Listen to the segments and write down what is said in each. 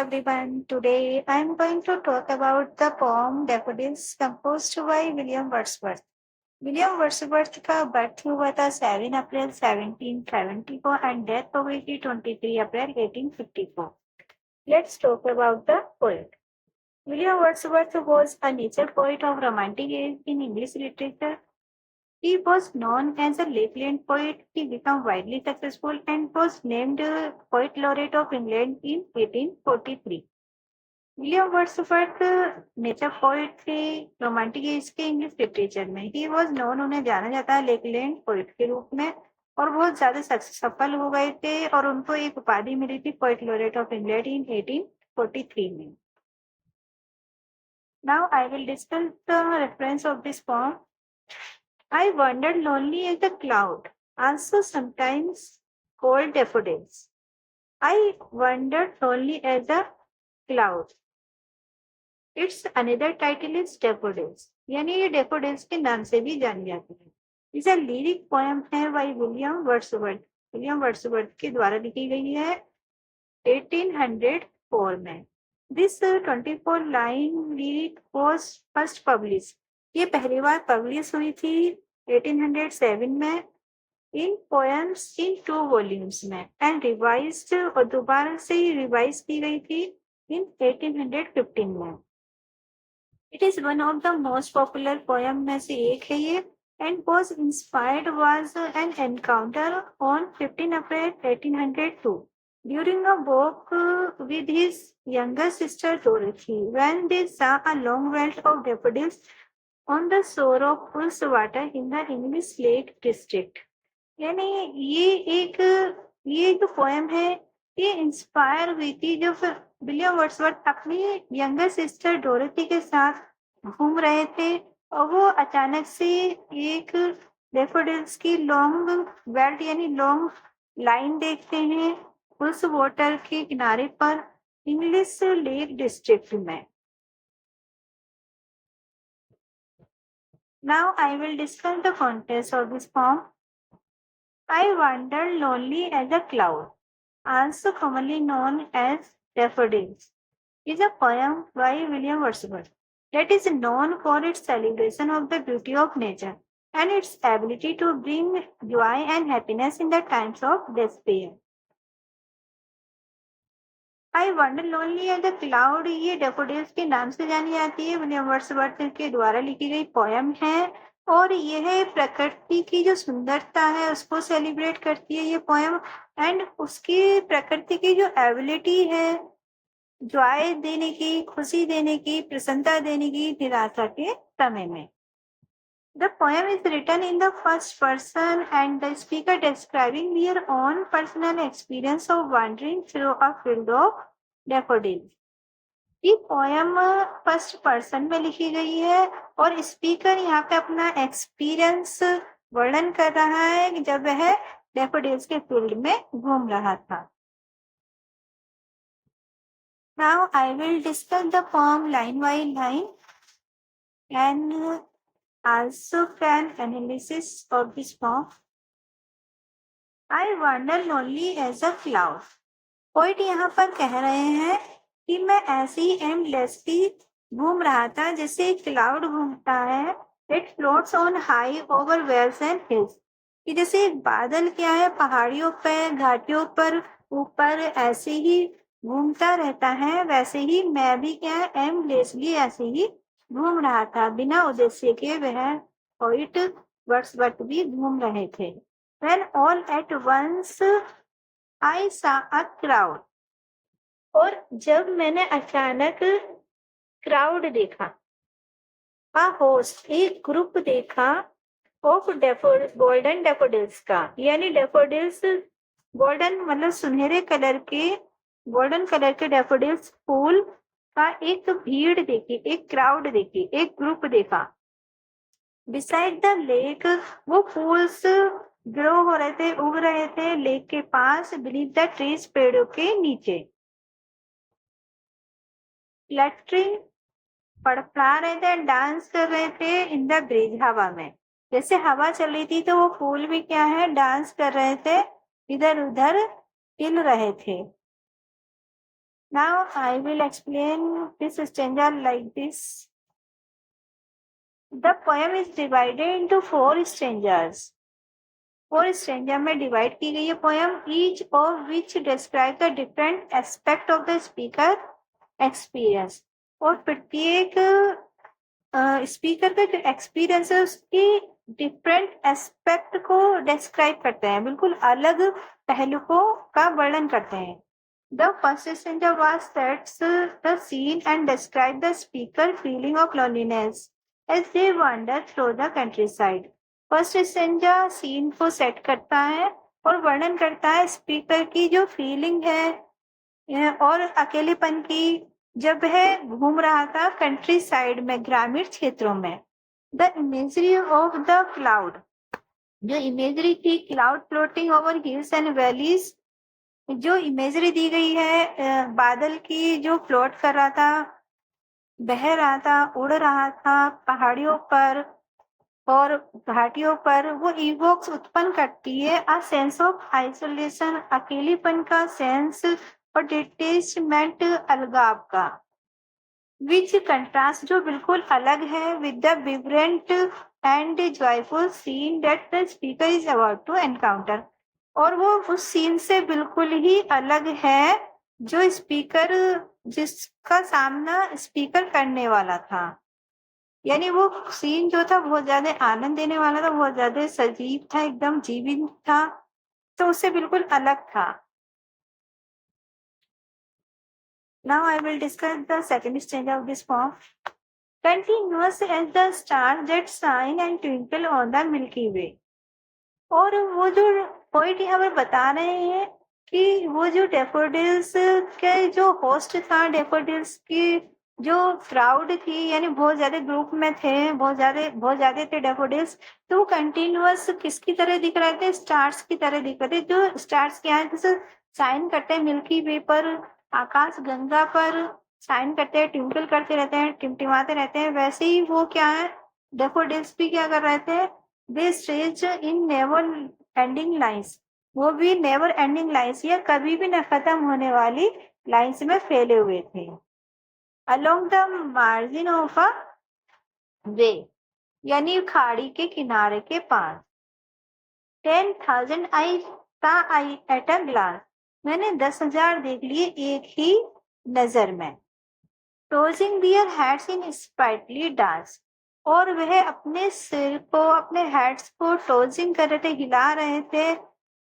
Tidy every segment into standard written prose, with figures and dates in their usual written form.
everyone. Today I am going to talk about the poem Daffodils composed by William Wordsworth. William Wordsworth का birth हुआ था 7 अप्रैल 1770 को and death हो गई थी 23 अप्रैल 1854. Let's talk about the poet. William Wordsworth was a nature poet of romantic age in English literature. He was known as a Lakeland poet. He became widely successful and was named Poet Laureate of England in 1843. William Wordsworth nature poet थे romantic as के English literature में. He was known, उन्हें जाना जाता है Lakeland poet के रूप में, और बहुत ज्यादा सफल हो गए थे और उनको एक उपाधि मिली थी poet laureate of England in 1843 में. Now I will discuss the reference of this poem. I wandered lonely as a cloud, also sometimes called daffodils. I wandered lonely as a cloud. Its another title is daffodils. यानी ये daffodils के नाम से भी जानी जाती है. इस लिरिक पोएम है by William Wordsworth. William Wordsworth के द्वारा लिखी गई है 1804 में. This 24 line lyric was first publish. ये पहली बार पब्लिश हुई थी 1807 में इन पोएम्स इन 2 वॉल्यूम्स में एंड रिवाइज्ड, और दोबारा से रिवाइज की गई थी इन 1815 में. It is one of the most popular poem में से एक है ये and was inspired was an encounter on 15 April 1802 during a walk with his younger sister Dorothy when they saw a long belt of daffodils on the shore of Ullswater in the English Lake District. यानी ये जो poem है ये inspire हुई थी जब William Wordsworth अपनी younger sister डोरेथी के साथ घूम रहे थे और वो अचानक से एक डैफोडिल्स की लॉन्ग बेल्ट यानी लॉन्ग लाइन देखते हैं उस वाटर के किनारे पर इंग्लिश लेक डिस्ट्रिक्ट में. Now I will discuss the contents of this poem. I wandered lonely as a cloud, also commonly known as daffodils, is a poem by William Wordsworth that is known for its celebration of the beauty of nature and its ability to bring joy and happiness in the times of despair. I wandered lonely as a cloud ये daffodils के नाम से जानी जाती है. William Wordsworth के द्वारा लिखी गई पोएम है और यह प्रकृति की जो सुंदरता है उसको सेलिब्रेट करती है ये पोएम एंड उसकी प्रकृति की जो एबिलिटी है जॉय देने की, खुशी देने की, प्रसन्नता देने की निराशा के समय में. The poem is written in the first person and the speaker describing their own personal experience of wandering through a field of daffodils. ये पोएम फर्स्ट पर्सन में लिखी गई है और स्पीकर यहाँ पे अपना एक्सपीरियंस वर्णन कर रहा है जब वह डैफोडिल्स के फील्ड में घूम रहा था. Now I will discuss the poem line by line and also can analysis of this poem. I wander lonely as a cloud. Poet यहाँ पर कह रहे हैं कि मैं ऐसे ही एमलेसली घूम रहा था जैसे क्लाउड घूमता है. It floats on high over vales and hills. कि जैसे एक बादल क्या है पहाड़ियों पर, घाटियों पर ऊपर ऐसे ही घूमता रहता है, वैसे ही मैं भी क्या है एमलेसली ऐसे ही घूम रहा था. बिना उद्देश्य के वह पोएट वर्ड्सवर्थ भी घूम रहे थे. When all at once I saw a crowd. और जब मैंने अचानक क्राउड देखा, a host एक ग्रुप देखा ऑफ गोल्डन डैफोडिल्स का, यानी डैफोडिल्स गोल्डन मतलब सुनहरे कलर के, गोल्डन कलर के डैफोडिल्स फूल का एक भीड़ देखी, एक क्राउड देखी, एक ग्रुप देखा. बिसाइड द लेक वो फूल्स ग्रो हो रहे थे, उग रहे थे लेक के पास. बीनीथ द ट्रीज पेड़ों के नीचे. फ्लटरिंग फड़फड़ा रहे थे, डांस कर रहे थे इन द ब्रीज हवा में. जैसे हवा चल रही थी तो वो फूल भी क्या है डांस कर रहे थे, इधर उधर हिल रहे थे. Now I will explain this stanza like this. The poem is divided into 4 stanzas. 4 stanza में डिवाइड की गई है poem, each of which describe the different aspect of the speaker experience. और प्रत्येक स्पीकर का जो एक्सपीरियंस है उसकी डिफरेंट एस्पेक्ट को डिस्क्राइब करते हैं, बिल्कुल अलग पहलुओं का वर्णन करते हैं. The first stanza was sets the scene and describe the speaker feeling of loneliness as they wander through the countryside. First stanza scene को सेट करता है और वर्णन करता है स्पीकर की जो फीलिंग है और अकेलेपन की जब वह घूम रहा था कंट्री साइड में, ग्रामीण क्षेत्रों में. The imagery of the cloud, जो इमेजरी थी cloud floating over hills and valleys, जो इमेजरी दी गई है बादल की जो फ्लोट कर रहा था, बह रहा था, उड़ रहा था पहाड़ियों पर और घाटियों पर, वो इवोक्स उत्पन्न करती है अ सेंस ऑफ आइसोलेशन, अकेलेपन का सेंस और डिटेचमेंट, अलगाव का. विच कंट्रास्ट, जो बिल्कुल अलग है, with the vibrant and joyful scene that the speaker is about to encounter. और वो उस सीन से बिल्कुल ही अलग है जो स्पीकर, जिसका सामना स्पीकर करने वाला था. यानी वो सीन जो था बहुत ज्यादा आनंद देने वाला था, बहुत ज्यादा सजीव था, एकदम जीवित था, तो उससे बिल्कुल अलग था. Now I will discuss the second stanza of this poem. Continuous as the stars that shine and twinkle on the Milky Way. और वो जो पोइट यहाँ पर बता रहे हैं कि वो जो डेफोडिल्स के जो होस्ट था, डेफोडिल्स की जो क्राउड थी, यानी बहुत ज्यादा ग्रुप में थे, बहुत ज्यादा थे डेफोडिल्स, तो वो कंटिन्यूअस किसकी तरह दिख रहे थे, स्टार्स की तरह दिख रहे थे. जो स्टार्स क्या है, जैसे शाइन करते हैं मिल्की वे पर, आकाश गंगा पर शाइन करते हैं, ट्विंकल करते रहते हैं, टिमटिमाते रहते हैं, वैसे ही वो क्या है, डेफोडिल्स भी क्या कर रहे थे, they stretch in never ending lines, वो भी नेवर एंडिंग लाइन्स या कभी भी न खत्म होने वाली लाइन्स में फैले हुए थे. Along the margin of a bay, यानी खाड़ी के किनारे के पास. 10,000 आई एट अ ग्लास, मैंने 10,000 देख लिए एक ही नजर में. टोजिंग दियर हेड्स इन स्पाइटली डांस, और वह अपने सिर को, अपने हेड्स को टोजिंग कर रहे थे, हिला रहे थे,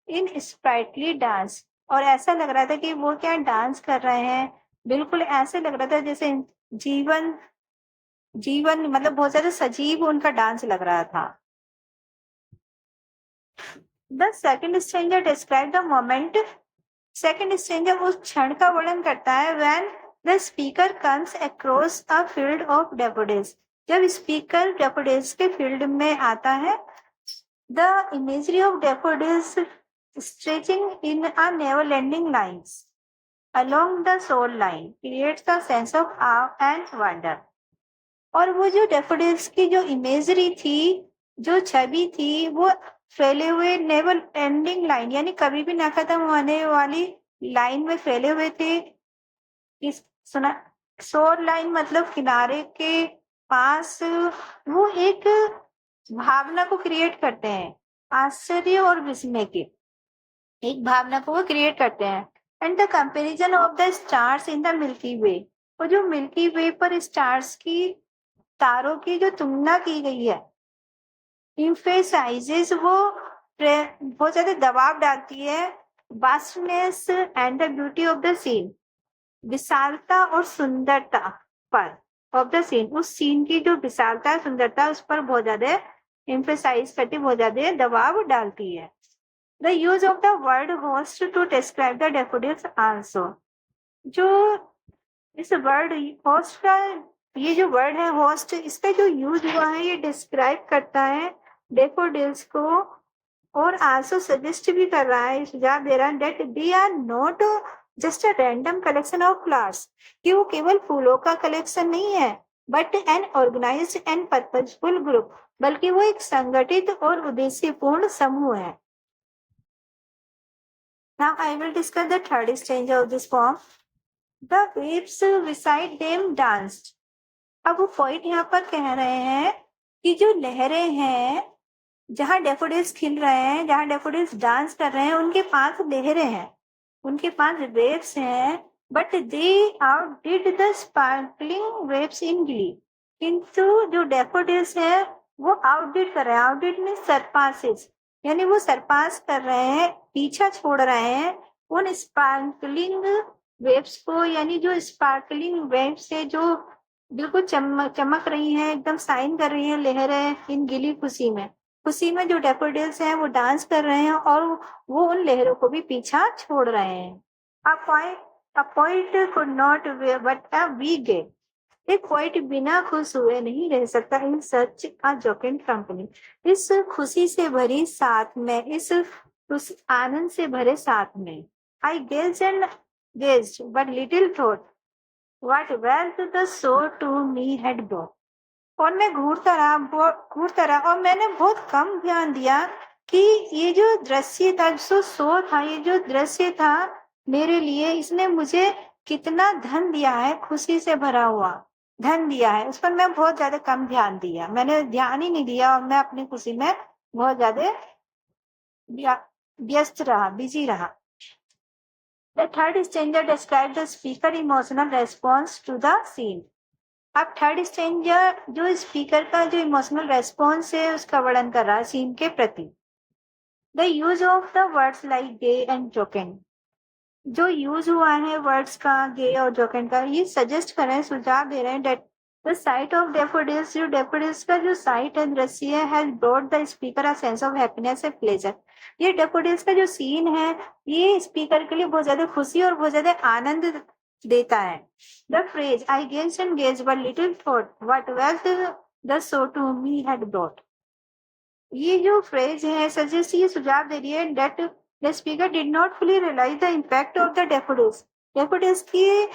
इन स्पाइटली डांस, और ऐसा लग रहा था कि वो क्या डांस कर रहे हैं, बिल्कुल ऐसे लग रहा था जैसे जीवन जीवन मतलब बहुत ज्यादा सजीव उनका डांस लग रहा था. The second stanza describe the moment, second stanza उस क्षण का वर्णन करता है when the speaker comes across a field of daffodils, जब स्पीकर डेफोडिल्स के फील्ड में आता है. The imagery of daffodils stretching in a never ending lines along the shore line creates a sense of awe and wonder. और वो जो daffodils की जो इमेजरी थी, जो छवि थी, वो फैले हुए नेवर एंडिंग लाइन, यानी कभी भी ना खत्म होने वाली लाइन में फैले हुए थे. इस सुना, शोर लाइन मतलब किनारे के पास, वो एक भावना को क्रिएट करते हैं, आश्चर्य और विस्मय की एक भावना को वो क्रिएट करते हैं. And the comparison of the stars in the Milky Way, और जो मिल्की वे पर स्टार्स की, तारों की जो तुलना की गई है, इम्फेसाइजेस, वो बहुत ज्यादा दबाव डालती है, vastness and the beauty of the scene, विशालता और सुंदरता पर, ऑफ द सीन, उस सीन की जो विशालता सुंदरता उस पर बहुत ज्यादा इम्फेसाइज करती, बहुत ज्यादा दबाव डालती है. The use of the word host to describe the daffodils also, जो इस वर्ड होस्ट का, ये जो वर्ड है होस्ट, इसका जो यूज हुआ है ये डिस्क्राइब करता है डेफोडिल्स को, और आल्सो सजेस्ट भी कर रहा है, सुझाव दे रहा है that they are not just a random collection of flowers, कि वो केवल फूलों का कलेक्शन नहीं है, but an organised and purposeful group, बल्कि वो एक संगठित और उद्देश्यपूर्ण समूह है. Now I will discuss the third stanza of this poem. The waves beside them danced. अब वो पोइट यहाँ पर कह रहे हैं कि जो लहरें हैं, जहाँ डैफोडिल्स खिल रहे हैं, जहाँ डैफोडिल्स डांस कर रहे हैं, उनके पास लहरें हैं, उनके पास वेव्स हैं, but they outdid the sparkling waves in glee. किंतु जो डैफोडिल्स है वो आउटडिड कर रहे हैं. आउटडिड मीन सरपासेस, यानी वो सरपास कर रहे हैं, पीछा छोड़ रहे हैं उन स्पार्कलिंग वेव्स को, यानी जो स्पार्कलिंग वेव्स है जो बिल्कुल चमक रही है, एकदम साइन कर रही है लहरें इन गिली खुशी में. खुशी में जो डैफोडिल्स हैं वो डांस कर रहे हैं और वो उन लहरों को भी पीछा छोड़ रहे हैं. A poet could not but a weak. एक पोइट बिना खुश हुए नहीं रह सकता इन सच अ जोकेंट कंपनी. इस खुशी से भरी साथ में, इस उस आनंद से भरे साथ में. I gaze and gaze but little thought what wealth the show to me had brought. और मैं घूरता रहा और मैंने बहुत कम ध्यान दिया कि ये जो दृश्य था, जो शो था, ये जो दृश्य था मेरे लिए, इसने मुझे कितना धन दिया है, खुशी से भरा हुआ धन दिया है. उस पर मैं बहुत ज्यादा कम ध्यान दिया, मैंने ध्यान ही नहीं दिया और मैं अपनी खुशी में बहुत ज्यादा व्यस्त रहा, बिजी रहा. The third stanza describes the speaker emotional response to the scene. अब थर्ड स्टेंजा जो स्पीकर का जो इमोशनल रेस्पॉन्स है उसका वर्णन कर रहा है सीन के प्रति. The use of the words like gay and jocund. जो यूज हुआ है वर्ड्स का गे और जोकेन का, ये सजेस्ट कर रहे हैं, सुझाव दे रहे हैं that the sight of daffodils, जो डेफोडिल्स का जो साइट है, दृश्य है, has brought the speaker a sense of happiness and pleasure. ये डेफोडिल्स का जो सीन है ये स्पीकर के लिए बहुत ज्यादा खुशी और बहुत ज्यादा आनंद देता है. The phrase I gazed and gazed but little thought what wealth the show to me had brought. ये जो फ्रेज है सजेस्ट, ये सुझाव दे रही है that the speaker did not fully realize the impact of the daffodils. daffodils की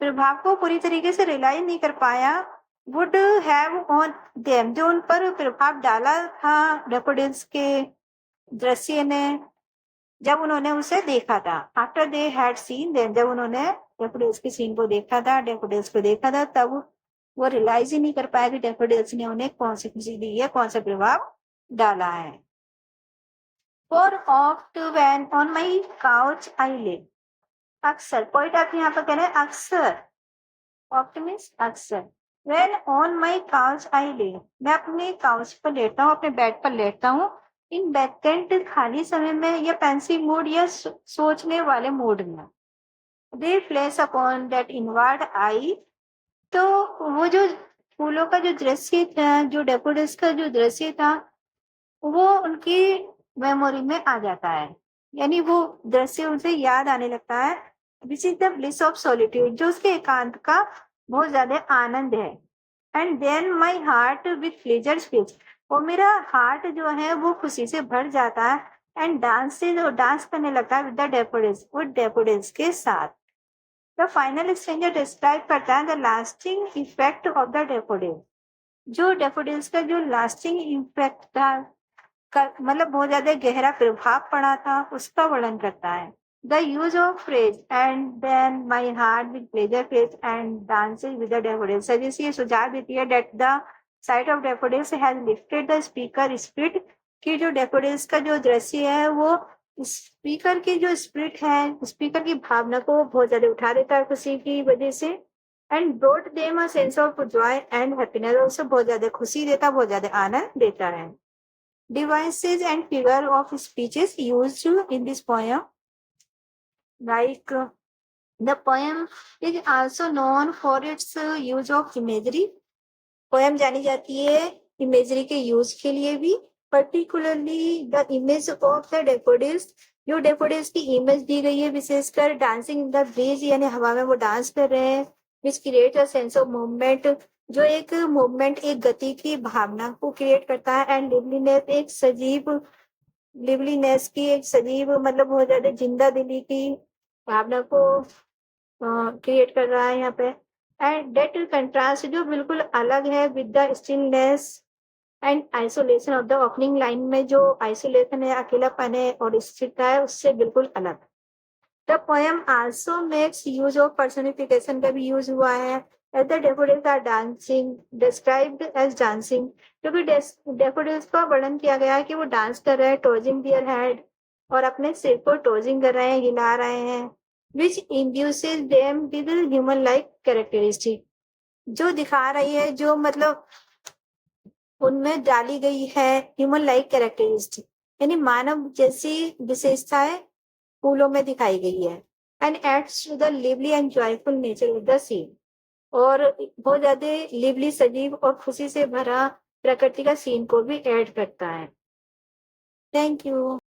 प्रभाव को पूरी तरीके से रियलाइज नहीं कर पाया. would have on them, जो उन पर प्रभाव डाला था daffodils के दृश्य ने जब उन्होंने उसे देखा था. After they had seen them, जब उन्होंने डैफोडिल्स की सीन को देखा था, डैफोडिल्स को देखा था, तब वो रियलाइज ही नहीं कर पाया कि डैफोडिल्स ने उन्हें कौन सी खुशी दी है, कौन सा प्रभाव डाला है. For oft when on my couch आई ले. अक्सर, पॉइंट आप यहाँ पर कह रहे हैं अक्सर, ऑफ्ट मीन्स अक्सर. व्हेन ऑन माई काउच आई ले, मैं अपने काउच पर लेटता हूँ, अपने बेड पर लेटता हूँ. इन वैकेंट, खाली समय में, या पेंसिव मूड, या सोचने वाले मूड में. दे प्लेस अपॉन दैट इनवर्ड आई. तो वो जो फूलों का जो दृश्य था, जो डेफोडिल्स का जो दृश्य था, वो उनकी मेमोरी में आ जाता है, यानी वो दृश्य उनसे याद आने लगता है. Which is the bliss of solitude, जो उसके एकांत का बहुत ज्यादा आनंद है. And then my heart with pleasure speech, और मेरा हार्ट जो है वो खुशी से भर जाता है. एंड डांस से जो डांस करने लगता है विद द डेफोडिल्स, वो डेफोडिल्स के साथ. द फाइनल स्ट्रेंजर डिस्क्राइब करता है the lasting effect of the daffodil. जो डेफोडिल्स का जो लास्टिंग इफेक्ट था, मतलब बहुत ज्यादा गहरा प्रभाव पड़ा था, उसका वर्णन करता है. The use of phrase and then my heart with pleasure phrase and dancing with the daffodils suggest, ये सुझाव देती है that the sight of daffodils has lifted the speaker spirit, कि जो डेफोडिल्स का जो दृश्य है वो स्पीकर की जो स्पिरिट है, स्पीकर की भावना को बहुत ज्यादा उठा देता है खुशी की वजह से. And brought them a sense of Joy and happiness, उससे बहुत ज्यादा खुशी देता, बहुत ज्यादा आनंद देता है. Devices and figure of speeches used in this poem, like the poem is also known for its use of imagery. Poem जानी जाती है इमेजरी के यूज के लिए भी. Particularly the image of the daffodils, जो डेफोडिल्स की इमेज दी गई है विशेषकर डांसिंग इन द ब्रीज, यानी हवा में वो डांस कर रहे हैं. Which create a sense of movement, जो एक मूवमेंट, एक गति की भावना को क्रिएट करता है. एंड लिवलीनेस, एक सजीव, लिवलीनेस की एक सजीव मतलब बहुत ज्यादा जिंदा दिली की भावना को क्रिएट कर रहा है यहाँ पे. एंड डेट कंट्रास्ट, जो बिल्कुल अलग है with the stillness and isolation of the opening line में, जो आइसोलेशन है, अकेलापन है और स्थिरता है, उससे बिल्कुल अलग. The poem also makes use of personification का भी यूज हुआ है। As the daffodils are dancing described as dancing, क्योंकि डेफोडिल्स का वर्णन किया गया है कि वो डांस कर रहे हैं, टोजिंग दियर हेड, और अपने सिर को टोजिंग कर रहे हैं, हिला रहे हैं, which induces them with human like characteristic, जो दिखा रही है, जो मतलब उनमें डाली गई है ह्यूमन लाइक कैरेक्टरिस्टिक, यानी मानव जैसी विशेषताएं फूलों में दिखाई गई है। And adds to the lively and joyful nature of the scene, और बहुत ज्यादा लिवली, सजीव और खुशी से भरा प्रकृति का सीन को भी ऐड करता है। Thank you.